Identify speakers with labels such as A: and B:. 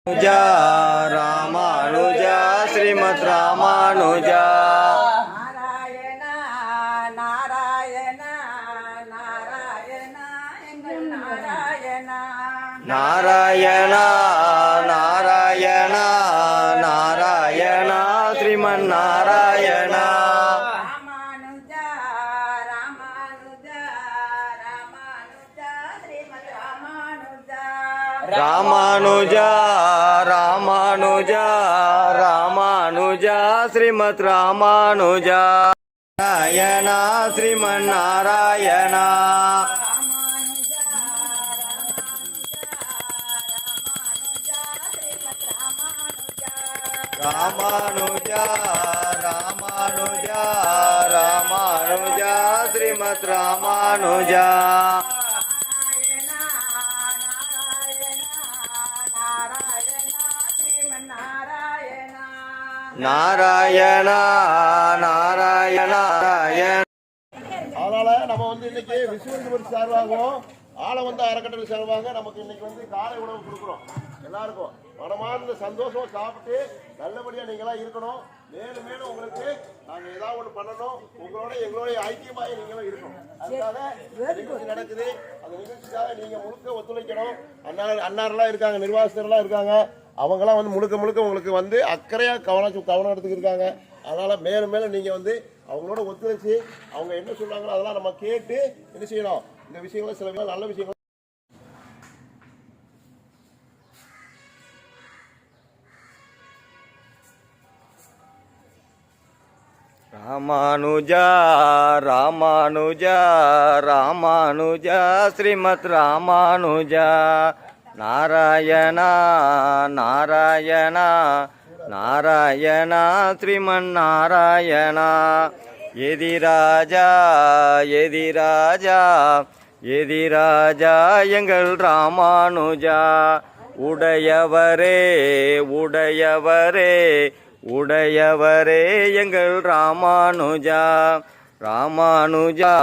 A: ராமானுஜா ராமானுஜா ஸ்ரீமத் ராமானுஜா.
B: நாராயணா நாராயணா நாராயணா எங்கள் நாராயணா.
A: நாராயணா நாராயணா நாராயணா ஸ்ரீமன் நாராயணா.
B: ராமானுஜா ராமானுஜா ராமானுஜா ஸ்ரீமத் ராமானுஜா.
A: ராமானுஜா ராமானுஜா ராமானுஜா ஸ்ரீமத் ராமானுஜா. நாராயணா ஸ்ரீமன் நாராயணா. ராமானுஜா ராமானுஜா ராமானுஜா ஸ்ரீமத் ராமானுஜா. நாராயணா நாராயணா நாராயண.
C: அதனால நம்ம இன்னைக்கு விசுவல் சார்பாகவும் ஆளவந்த அறக்கட்டளை சார்பாக நமக்கு இன்னைக்கு காலை உணவு கொடுக்குறோம். எல்லாருக்கும் மனமார்ந்த சந்தோஷமா சாப்பிட்டு நல்லபடியா நீங்களாம் இருக்கணும். மேலும் மேலும் உங்களுக்கு நாங்க ஏதாவது ஒண்ணு பண்ணணும். உங்களோட எங்களோட ஐக்கியமாக நீங்களும் இருக்கணும். அதுக்காக நிகழ்ச்சி நடக்குது. அந்த நிகழ்ச்சிக்காக நீங்க முழுக்க ஒத்துழைக்கணும். அன்னாரெல்லாம் இருக்காங்க, நிர்வாகஸ்தர்லாம் இருக்காங்க. அவங்களாம் முழுக்க முழுக்க உங்களுக்கு அக்கறையா கவனம் எடுத்துக்கிருக்காங்க. அதனால மேலும் மேலும் நீங்க அவங்களோட ஒத்துழைச்சி அவங்க என்ன சொல்றாங்களோ அதெல்லாம் நம்ம கேட்டு என்ன செய்யணும். இந்த விஷயங்கள சில நல்ல விஷயங்கள்.
A: ராமானுஜா ராமானுஜா ராமானுஜா ஸ்ரீமத் ராமானுஜா. நாராயணா நாராயணா நாராயணா ஸ்ரீமன் நாராயணா. எதிராஜா எதிராஜா எதிராஜா எங்கள் ராமானுஜா. உடையவரே உடையவரே உடையவரே எங்கள் ராமானுஜா. ராமானுஜா